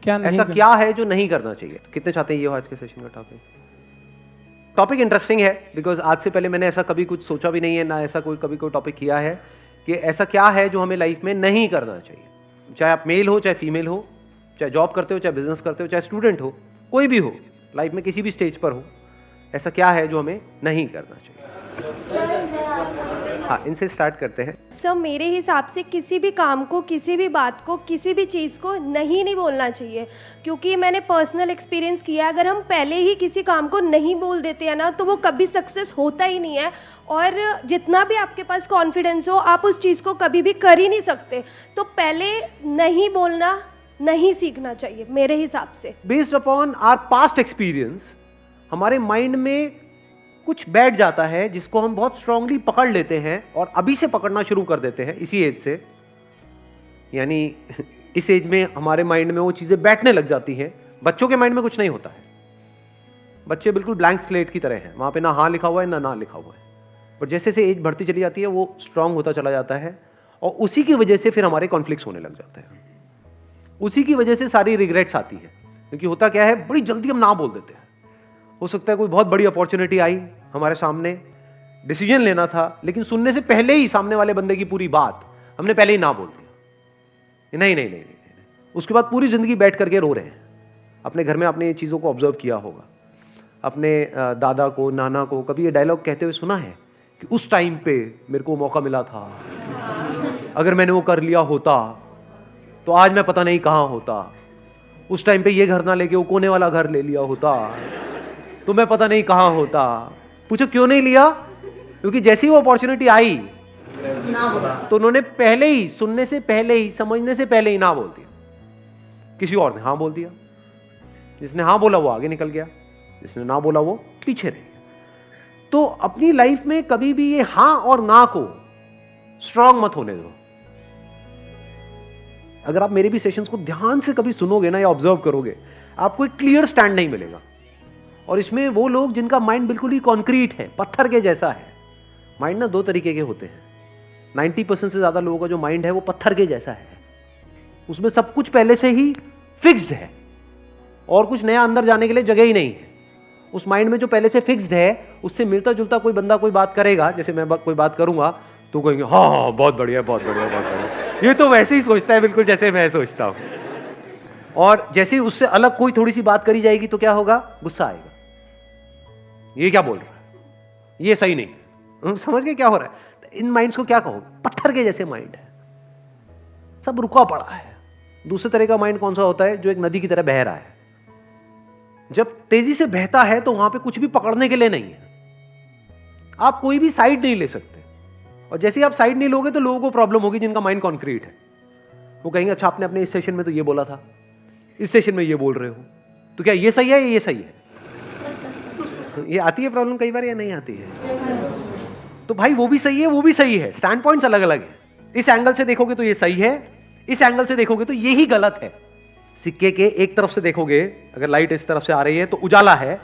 क्या नहीं ऐसा क्या है जो नहीं करना चाहिए? तो कितने चाहते हैं ये हो आज के सेशन का टॉपिक इंटरेस्टिंग है, बिकॉज आज से पहले मैंने ऐसा कभी कुछ सोचा भी नहीं है, ना ऐसा कभी कोई टॉपिक किया है कि ऐसा क्या है जो हमें लाइफ में नहीं करना चाहिए। चाहे आप मेल हो, चाहे फीमेल हो, चाहे जॉब करते हो, चाहे बिजनेस करते हो, चाहे स्टूडेंट हो, कोई भी हो, लाइफ में किसी भी स्टेज पर हो, ऐसा क्या है जो हमें नहीं करना चाहिए? हाँ, इनसे स्टार्ट करते हैं। सर, मेरे हिसाब से किसी भी काम को, किसी भी बात को, किसी भी चीज़ को नहीं बोलना चाहिए, क्योंकि मैंने पर्सनल एक्सपीरियंस किया है, अगर हम पहले ही किसी काम को नहीं बोल देते हैं ना, तो वो कभी सक्सेस होता ही नहीं है। और जितना भी आपके पास कॉन्फिडेंस हो, आप उस चीज़ को कभी भी कर ही नहीं सकते। तो पहले नहीं बोलना नहीं सीखना चाहिए मेरे हिसाब से। Based upon our past experience हमारे माइंड में कुछ बैठ जाता है जिसको हम बहुत स्ट्रांगली पकड़ लेते हैं और अभी से पकड़ना शुरू कर देते हैं, इसी एज से। यानी इस एज में हमारे माइंड में वो चीजें बैठने लग जाती हैं। बच्चों के माइंड में कुछ नहीं होता है, बच्चे बिल्कुल ब्लैंक स्लेट की तरह हैं, वहां पे ना हाँ लिखा हुआ है ना लिखा हुआ है। पर जैसे जैसे एज बढ़ती चली जाती है वो स्ट्रांग होता चला जाता है, और उसी की वजह से फिर हमारे कॉन्फ्लिक्ट्स होने लग जाते हैं। उसी की वजह से सारी रिग्रेट्स आती है, क्योंकि होता क्या है, बड़ी जल्दी हम ना बोल देते हैं। हो सकता है कोई बहुत बड़ी अपॉर्चुनिटी आई हमारे सामने, डिसीजन लेना था, लेकिन सुनने से पहले ही सामने वाले बंदे की पूरी बात हमने पहले ही ना बोल दिया। नहीं। उसके बाद पूरी जिंदगी बैठ करके रो रहे हैं। अपने घर में आपने ये चीज़ों को ऑब्जर्व किया होगा, अपने दादा को, नाना को कभी ये डायलॉग कहते हुए सुना है कि उस टाइम पे मेरे को मौका मिला था, अगर मैंने वो कर लिया होता तो आज मैं पता नहीं कहाँ होता, उस टाइम पे ये घर ना लेके वो कोने वाला घर ले लिया होता तो मैं पता नहीं कहाँ होता। पूछो क्यों नहीं लिया? क्योंकि जैसी वो अपॉर्चुनिटी आई तो उन्होंने पहले ही, सुनने से पहले ही, समझने से पहले ही ना बोल दिया। किसी और ने हाँ बोल दिया, जिसने हाँ बोला वो आगे निकल गया, जिसने ना बोला वो पीछे रह गया। तो अपनी लाइफ में कभी भी ये हाँ और ना को स्ट्रांग मत होने दो। अगर आप मेरे भी सेशंस को ध्यान से कभी सुनोगे ना या ऑब्जर्व करोगे, आपको एक क्लियर स्टैंड नहीं मिलेगा। और इसमें वो लोग जिनका माइंड बिल्कुल ही कॉन्क्रीट है, पत्थर के जैसा है। माइंड ना दो तरीके के होते हैं। 90% से ज्यादा लोगों का जो माइंड है वो पत्थर के जैसा है, उसमें सब कुछ पहले से ही फिक्स्ड है और कुछ नया अंदर जाने के लिए जगह ही नहीं है। उस माइंड में जो पहले से फिक्स्ड है, उससे मिलता जुलता कोई बंदा कोई बात करेगा, जैसे मैं कोई बात करूंगा तो कहेंगे हाँ बहुत बढ़िया बहुत बढ़िया बहुत बढ़िया, ये तो वैसे ही सोचता है बिल्कुल जैसे मैं सोचता हूं। और जैसे ही उससे अलग कोई थोड़ी सी बात करी जाएगी तो क्या होगा? गुस्सा आएगा, ये क्या बोल रहा है, ये सही नहीं। समझ गए क्या हो रहा है? इन माइंड्स को क्या कहो? पत्थर के जैसे माइंड है, सब रुका पड़ा है। दूसरे तरह का माइंड कौन सा होता है? जो एक नदी की तरह बह रहा है। जब तेजी से बहता है तो वहां पे कुछ भी पकड़ने के लिए नहीं है, आप कोई भी साइड नहीं ले सकते। और जैसे ही आप साइड नहीं लोगे तो लोगों को प्रॉब्लम होगी जिनका माइंड कॉन्क्रीट है। वो कहेंगे अच्छा आपने अपने इस सेशन में तो ये बोला था, इस सेशन में ये बोल रहे हो, तो क्या ये सही है या ये सही है? ये आती है प्रॉब्लम कई बार या नहीं आती है? तो भाई वो भी सही है, वो भी सही है, स्टैंड पॉइंट्स अलग अलग है। इस एंगल से देखोगे तो ये सही है, इस एंगल से देखोगे तो ये ही गलत है। सिक्के के एक तरफ से देखोगे, अगर लाइट इस तरफ से आ रही है तो उजाला है,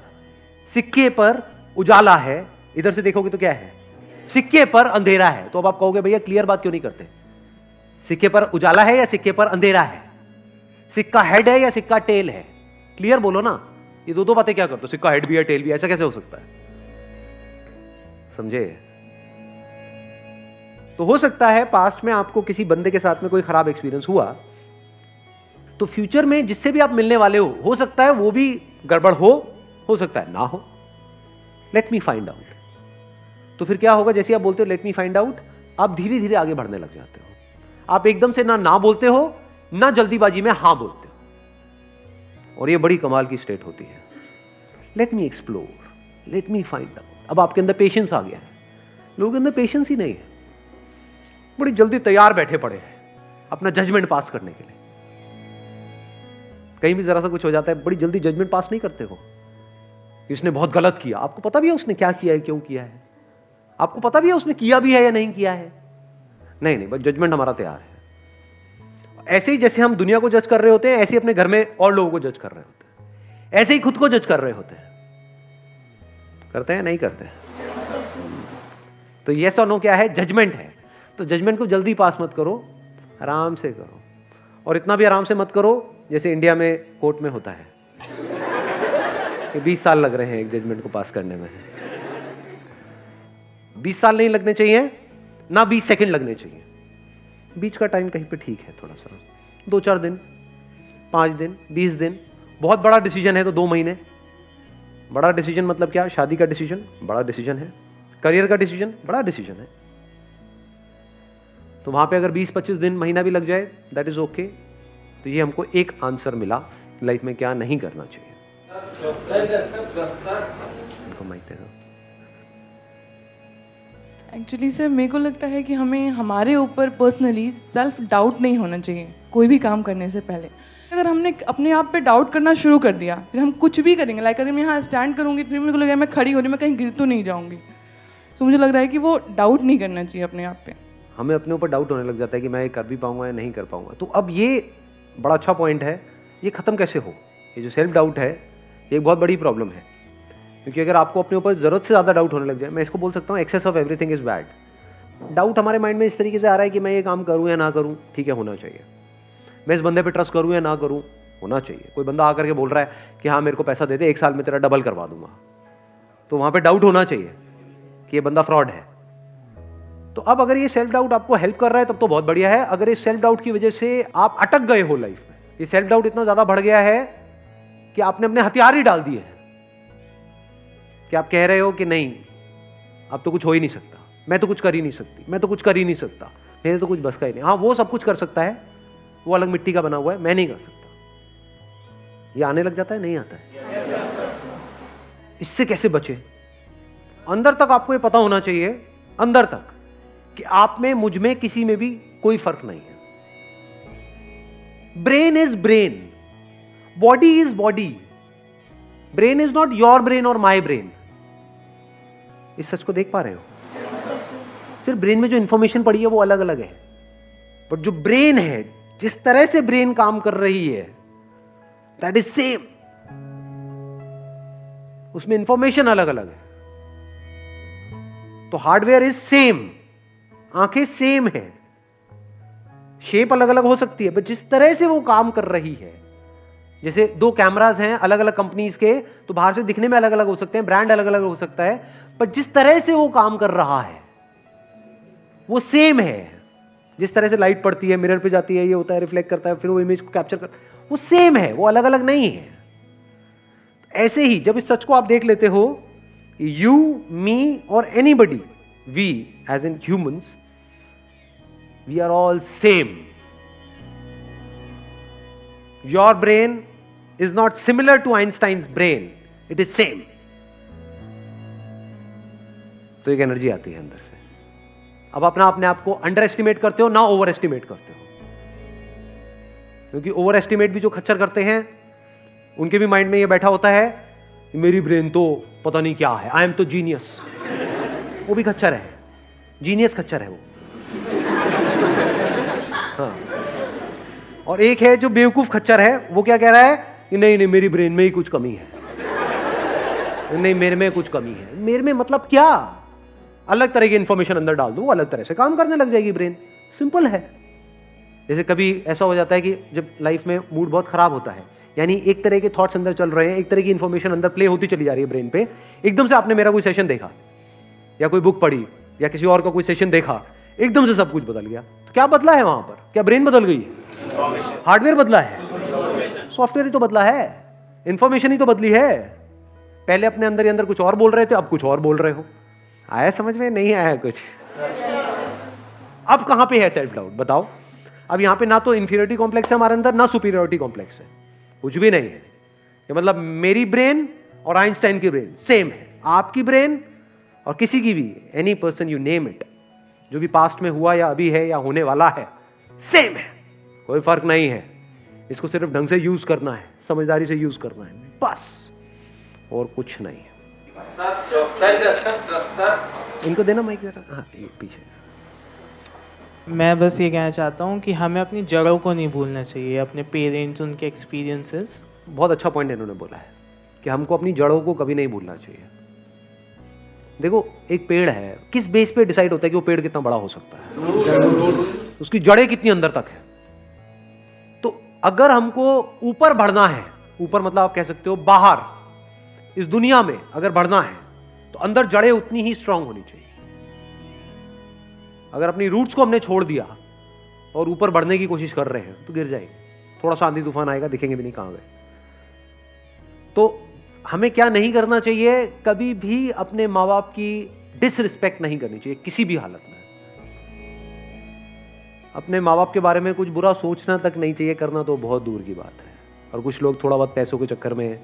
सिक्के पर उजाला है। इधर से देखोगे तो क्या है? सिक्के पर अंधेरा है। तो अब आप कहोगे भैया क्लियर बात क्यों नहीं करते? सिक्के पर उजाला है या सिक्के पर अंधेरा है? सिक्का हेड है या सिक्का टेल है? क्लियर बोलो ना। ये दो बातें क्या करते हो? सिक्का हेड भी है टेल भी है, ऐसा कैसे हो सकता है? समझे? तो हो सकता है पास्ट में आपको किसी बंदे के साथ में कोई खराब एक्सपीरियंस हुआ, तो फ्यूचर में जिससे भी आप मिलने वाले हो सकता है वो भी गड़बड़ हो सकता है ना हो। Let me find out. तो फिर क्या होगा? जैसे आप बोलते हो लेट मी फाइंड आउट, आप धीरे धीरे आगे बढ़ने लग जाते हो। आप एकदम से ना बोलते हो, ना जल्दीबाजी में हां बोलते हो, और ये बड़ी कमाल की स्टेट होती है। Let me explore, let me find out. अब आपके अंदर पेशेंस आ गया है। लोगों के अंदर पेशेंस ही नहीं है, बड़ी जल्दी तैयार बैठे पड़े हैं अपना जजमेंट पास करने के लिए। कहीं भी जरा सा कुछ हो जाता है, बड़ी जल्दी जजमेंट पास नहीं करते हो। इसने बहुत गलत किया, आपको पता भी है उसने क्या किया है, क्यों किया है, आपको पता भी है उसने किया भी है या नहीं किया है। नहीं, बस जजमेंट हमारा तैयार है। ऐसे ही जैसे हम दुनिया को जज कर रहे होते हैं, ऐसे ही अपने घर में और लोगों को जज कर रहे होते हैं, ऐसे ही खुद को जज कर रहे होते हैं। करते हैं नहीं करते? तो यस और नो क्या है? जजमेंट है। तो जजमेंट को जल्दी पास मत करो, आराम से करो। और इतना भी आराम से मत करो जैसे इंडिया में कोर्ट में होता है कि 20 साल लग रहे हैं एक जजमेंट को पास करने में। 20 साल नहीं लगने चाहिए ना 20 सेकंड लगने चाहिए, बीच का टाइम कहीं पे ठीक है, थोड़ा सा 2-4 दिन, 5 दिन, 20 दिन। बहुत बड़ा डिसीजन है तो 2 महीने। बड़ा डिसीजन मतलब क्या? शादी का डिसीजन बड़ा डिसीजन है, करियर का डिसीजन बड़ा डिसीजन है। तो वहां पे अगर 20-25 दिन, महीना भी लग जाए, दैट इज ओके। तो ये हमको एक आंसर मिला लाइफ में क्या नहीं करना चाहिए। एक्चुअली सर मेरे को लगता है कि हमें हमारे ऊपर पर्सनली सेल्फ डाउट नहीं होना चाहिए कोई भी काम करने से पहले। अगर हमने अपने आप पे डाउट करना शुरू कर दिया, फिर हम कुछ भी करेंगे, लाइक अगर मैं यहाँ स्टैंड करूँगी फिर मेरे को लगेगा मैं खड़ी हो रही, मैं कहीं गिर तो नहीं जाऊँगी। सो मुझे लग रहा है कि वो डाउट नहीं करना चाहिए अपने आप पे। हमें अपने ऊपर डाउट होने लग जाता है कि मैं ये कर भी पाऊंगा या नहीं कर पाऊंगा। तो अब ये बड़ा अच्छा पॉइंट है, ये खत्म कैसे हो? ये जो सेल्फ डाउट है ये एक बहुत बड़ी प्रॉब्लम है, क्योंकि अगर आपको अपने ऊपर ज़रूरत से ज़्यादा डाउट होने लग जाए, मैं इसको बोल सकता हूँ excess of everything is bad. Doubt हमारे माइंड में इस तरीके से आ रहा है कि मैं ये काम करूँ या ना करूँ, ठीक है होना चाहिए। मैं इस बंदे पे ट्रस्ट करूँ या ना करूँ, होना चाहिए। कोई बंदा आकर के बोल रहा है कि हाँ मेरे को पैसा दे दे, 1 साल में तेरा डबल करवा दूंगा, तो वहाँ पर डाउट होना चाहिए कि ये बंदा फ्रॉड है। तो अब अगर ये सेल्फ डाउट आपको हेल्प कर रहा है तब तो बहुत बढ़िया है। अगर इस सेल्फ डाउट की वजह से आप अटक गए हो लाइफ में, ये सेल्फ डाउट इतना ज़्यादा बढ़ गया है कि आपने अपने हथियार ही डाल दिए हैं, कि आप कह रहे हो कि नहीं अब तो कुछ हो ही नहीं सकता, मैं तो कुछ कर ही नहीं सकती, मैं तो कुछ कर ही नहीं सकता, मेरे तो कुछ बस का ही नहीं। हाँ वो सब कुछ कर सकता है, वो अलग मिट्टी का बना हुआ है, मैं नहीं कर सकता। ये आने लग जाता है, नहीं आता है। इससे कैसे बचे? अंदर तक आपको ये पता होना चाहिए, अंदर तक, कि आप में, मुझ में, किसी में भी कोई फर्क नहीं है। Brain is brain, body is body. Brain is not your brain और माई ब्रेन। इस सच को देख पा रहे हो? सिर्फ ब्रेन में जो इंफॉर्मेशन पड़ी है वो अलग अलग है, बट जो ब्रेन है, जिस तरह से ब्रेन काम कर रही है, दैट इज सेम। उसमें इंफॉर्मेशन अलग अलग है। तो हार्डवेयर इज सेम, आंखें सेम है, शेप अलग अलग हो सकती है, बट जिस तरह से वो काम कर रही है, जैसे 2 कैमरास हैं अलग अलग कंपनीज के, तो बाहर से दिखने में अलग अलग हो सकते हैं, ब्रांड अलग अलग हो सकता है, पर जिस तरह से वो काम कर रहा है वो सेम है। जिस तरह से लाइट पड़ती है, मिरर पे जाती है, ये होता है, रिफ्लेक्ट करता है, फिर वो इमेज को कैप्चर करता है, वो सेम है, वो अलग अलग नहीं है। ऐसे ही जब इस सच को आप देख लेते हो, यू, मी और anybody, we as in humans, we are all same. Your brain is not similar to Einstein's brain, it is same. तो एक एनर्जी आती है अंदर से। अब अपने आप को अंडर एस्टिमेट करते हो ना ओवर एस्टिमेट करते हो, क्योंकि ओवर एस्टिमेट भी जो खच्चर करते हैं उनके भी माइंड में ये बैठा होता है मेरी ब्रेन तो पता नहीं क्या है, आई एम तो जीनियस। वो भी खच्चर है, जीनियस खच्चर है वो। हाँ। और एक है जो बेवकूफ खच्चर है, वो क्या कह रहा है कि नहीं मेरी ब्रेन में ही कुछ कमी है, नहीं मेरे में कुछ कमी है। मेरे में मतलब क्या? अलग तरह की इंफॉर्मेशन अंदर डाल दो, वो अलग तरह से काम करने लग जाएगी ब्रेन। सिंपल है। जैसे कभी ऐसा हो जाता है कि जब लाइफ में मूड बहुत खराब होता है, यानी एक तरह के थॉट्स अंदर चल रहे हैं, एक तरह की इंफॉर्मेशन अंदर प्ले होती चली जा रही है ब्रेन पे, एकदम से आपने मेरा कोई सेशन देखा या कोई बुक पढ़ी या किसी और का कोई सेशन देखा, एकदम से सब कुछ बदल गया। तो क्या बदला है वहां पर? क्या ब्रेन बदल गई है? हार्डवेयर बदला है, सॉफ्टवेयर ही तो बदला है, इंफॉर्मेशन ही तो बदली है। पहले अपने अंदर ही अंदर कुछ और बोल रहे थे, अब कुछ और बोल रहे हो। आया समझ में? नहीं आया कुछ? अब कहां पे है सेल्फ डाउट बताओ? अब यहां पे ना तो इंफीरियरिटी कॉम्प्लेक्स है हमारे अंदर, ना सुपीरियरिटी कॉम्प्लेक्स है, कुछ भी नहीं है। ये मतलब मेरी ब्रेन और आइंस्टाइन की ब्रेन सेम है, आपकी ब्रेन और किसी की भी, any person you name it, जो भी पास्ट में हुआ या अभी है या होने वाला है, सेम है, कोई फर्क नहीं है। इसको सिर्फ ढंग से यूज करना है, समझदारी से यूज करना है, बस, और कुछ नहीं है। इनको देना माइक जरा। हाँ पीछे। मैं बस ये कहना चाहता हूँ कि हमें अपनी जड़ों को नहीं भूलना चाहिए, अपने पेरेंट्स, उनके एक्सपीरियंसेस। बहुत अच्छा पॉइंट इन्होंने बोला है कि हमको अपनी जड़ों को कभी नहीं भूलना चाहिए। देखो एक पेड़ है, किस बेस पे डिसाइड होता है कि वो पेड़ कितना बड़ा हो सकता है? उसकी जड़ें कितनी अंदर तक है। तो अगर हमको ऊपर बढ़ना है, ऊपर मतलब आप कह सकते हो बाहर इस दुनिया में अगर बढ़ना है, तो अंदर जड़ें उतनी ही स्ट्रांग होनी चाहिए। अगर अपनी रूट्स को हमने छोड़ दिया और ऊपर बढ़ने की कोशिश कर रहे हैं तो गिर जाएंगे। थोड़ा सा आंधी तूफान आएगा, दिखेंगे भी नहीं कहां गए। तो हमें क्या नहीं करना चाहिए, कभी भी अपने माँ बाप की डिसरिस्पेक्ट नहीं करनी चाहिए किसी भी हालत में। अपने माँ बाप के बारे में कुछ बुरा सोचना तक नहीं चाहिए, करना तो बहुत दूर की बात है। और कुछ लोग थोड़ा बहुत पैसों के चक्कर में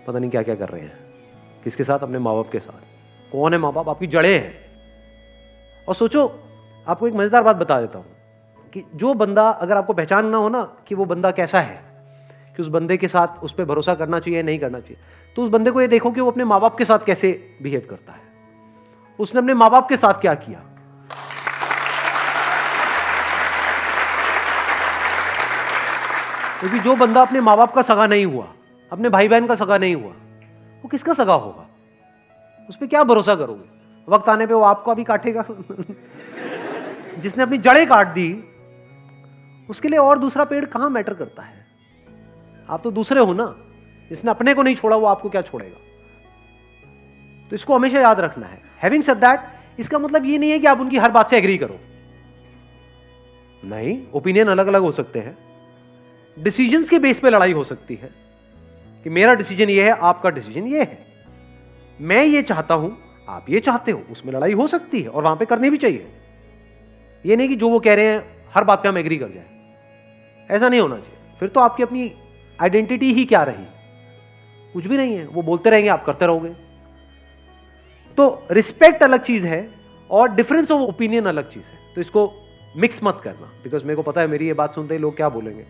पता नहीं क्या क्या कर रहे हैं। किसके साथ? अपने माँ बाप के साथ। कौन है माँ बाप? आपकी जड़ें हैं। और सोचो, आपको एक मजेदार बात बता देता हूं कि जो बंदा, अगर आपको पहचानना हो ना कि वो बंदा कैसा है, कि उस बंदे के साथ उस पर भरोसा करना चाहिए नहीं करना चाहिए, तो उस बंदे को ये देखो कि वो अपने माँ बाप के साथ कैसे बिहेव करता है। उसने अपने माँ बाप के साथ क्या किया। क्योंकि जो बंदा अपने माँ बाप का सगा नहीं हुआ, अपने भाई बहन का सगा नहीं हुआ, वो किसका सगा होगा? उस पर क्या भरोसा करोगे? वक्त आने पे वो आपको भी काटेगा। जिसने अपनी जड़ें काट दी, उसके लिए और दूसरा पेड़ कहां मैटर करता है? आप तो दूसरे हो ना। जिसने अपने को नहीं छोड़ा वो आपको क्या छोड़ेगा? तो इसको हमेशा याद रखना है। हैविंग सेड दैट, इसका मतलब ये नहीं है कि आप उनकी हर बात से एग्री करो। नहीं, ओपिनियन अलग अलग हो सकते हैं। डिसीजंस के बेस पे लड़ाई हो सकती है कि मेरा डिसीजन ये है, आपका डिसीजन ये है, मैं ये चाहता हूं, आप ये चाहते हो। उसमें लड़ाई हो सकती है और वहां पे करनी भी चाहिए। ये नहीं कि जो वो कह रहे हैं हर बात पे हम एग्री कर जाए। ऐसा नहीं होना चाहिए। फिर तो आपकी अपनी आइडेंटिटी ही क्या रही? कुछ भी नहीं है। वो बोलते रहेंगे, आप करते रहोगे। तो रिस्पेक्ट अलग चीज है और डिफरेंस ऑफ ओपिनियन अलग चीज है। तो इसको मिक्स मत करना। बिकॉज मेरे को पता है मेरी ये बात सुनते ही लोग क्या बोलेंगे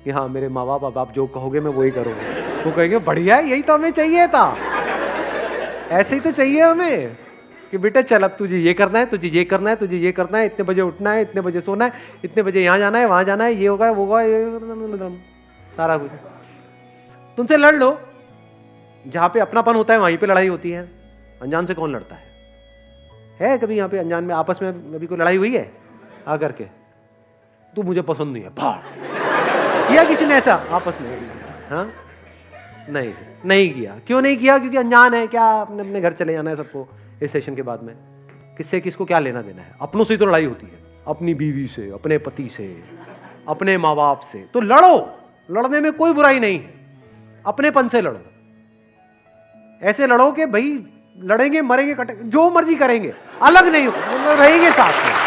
कि हाँ, मेरे माँ बाप, अब आप जो कहोगे मैं वही करूँगा। वो कहेंगे बढ़िया है, यही तो हमें चाहिए था। ऐसे ही तो चाहिए हमें कि बेटा चल, अब तुझे ये करना है, तुझे ये करना है, तुझे ये करना है, इतने बजे उठना है, इतने बजे सोना है, इतने बजे यहाँ जाना है, वहाँ जाना है, ये होगा वो होगा, ये सारा कुछ। तुमसे लड़ लो। जहाँ पे अपनापन होता है वहीं पे लड़ाई होती है। अनजान से कौन लड़ता है कभी यहाँ पे अनजान में आपस में अभी कोई लड़ाई हुई है आकर के? तू मुझे पसंद नहीं है, भाड़ किया किसी ने ऐसा आपस में? हाँ, नहीं किया। क्यों नहीं किया? क्योंकि अनजान है। क्या अपने अपने घर चले जाना है सबको इस सेशन के बाद में? किससे किसको क्या लेना देना है? अपनों से ही तो लड़ाई होती है, अपनी बीवी से, अपने पति से, अपने माँ बाप से। तो लड़ो, लड़ने में कोई बुराई नहीं है। अपनेपन से लड़ो। ऐसे लड़ो कि भाई लड़ेंगे, मरेंगे, कटेंगे, जो मर्जी करेंगे, अलग नहीं हो, रहेंगे साथ में।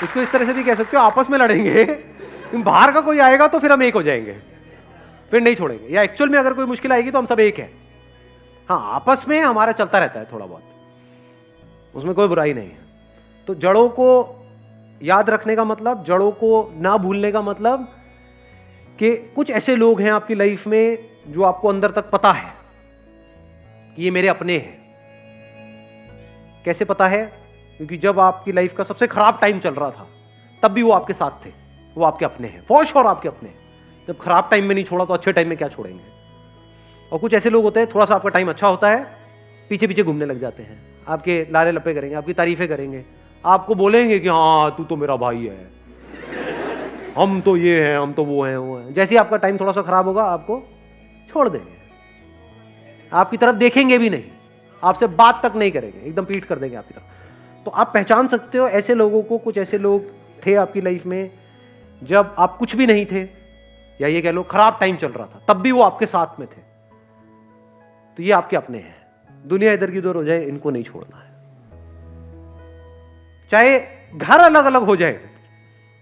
इसको इस तरह से भी कह सकते हो, आपस में लड़ेंगे, बाहर का कोई आएगा तो फिर हम एक हो जाएंगे, फिर नहीं छोड़ेंगे। या एक्चुअल में अगर कोई मुश्किल आएगी तो हम सब एक हैं। हाँ, आपस में हमारा चलता रहता है थोड़ा बहुत, उसमें कोई बुराई नहीं है। तो जड़ों को याद रखने का मतलब, जड़ों को ना भूलने का मतलब कि कुछ ऐसे लोग हैं आपकी लाइफ में जो आपको अंदर तक पता है कि ये मेरे अपने हैं। कैसे पता है? क्योंकि जब आपकी लाइफ का सबसे खराब टाइम चल रहा था तब भी वो आपके साथ थे, वो आपके अपने हैं, फॉर श्योर आपके अपने हैं। जब खराब टाइम में नहीं छोड़ा तो अच्छे टाइम में क्या छोड़ेंगे? और कुछ ऐसे लोग होते हैं, थोड़ा सा आपका टाइम अच्छा होता है, पीछे पीछे घूमने लग जाते हैं, आपके लारे लपे करेंगे, आपकी तारीफें करेंगे, आपको बोलेंगे कि हाँ तू तो मेरा भाई है, हम तो ये हैं, हम तो वो हैं। जैसे ही आपका टाइम थोड़ा सा खराब होगा आपको छोड़ देंगे, आपकी तरफ देखेंगे भी नहीं, आपसे बात तक नहीं करेंगे, एकदम पीठ कर देंगे आपकी तरफ। तो आप पहचान सकते हो ऐसे लोगों को। कुछ ऐसे लोग थे आपकी लाइफ में जब आप कुछ भी नहीं थे, या ये कह लो खराब टाइम चल रहा था, तब भी वो आपके साथ में थे। तो ये आपके अपने हैं। दुनिया इधर की उधर हो जाए, इनको नहीं छोड़ना है। चाहे घर अलग अलग हो जाए,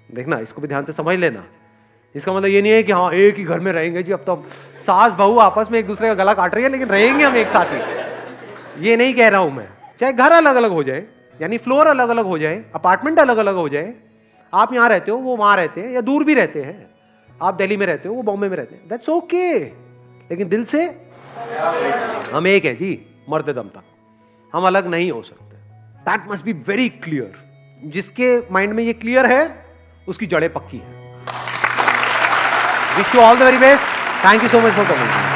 देखना, इसको भी ध्यान से समझ लेना। इसका मतलब ये नहीं है कि हाँ एक ही घर में रहेंगे जी, अब तो सास बहू आपस में एक दूसरे का गला काट रही है लेकिन रहेंगे हम एक साथ ही, ये नहीं कह रहा हूं मैं। चाहे घर अलग अलग हो जाए, यानी फ्लोर अलग अलग हो जाए, अपार्टमेंट अलग अलग हो जाए, आप यहां रहते हो, वो वहां रहते हैं, या दूर भी रहते हैं, आप दिल्ली में रहते हो, वो बॉम्बे में रहते हैं, दैट्स ओके। लेकिन दिल से हम एक हैं जी, मरते दम तक हम अलग नहीं हो सकते। That must be very clear. जिसके माइंड में ये क्लियर है उसकी जड़ें पक्की है। Wish you all the very best. Thank you so much for coming.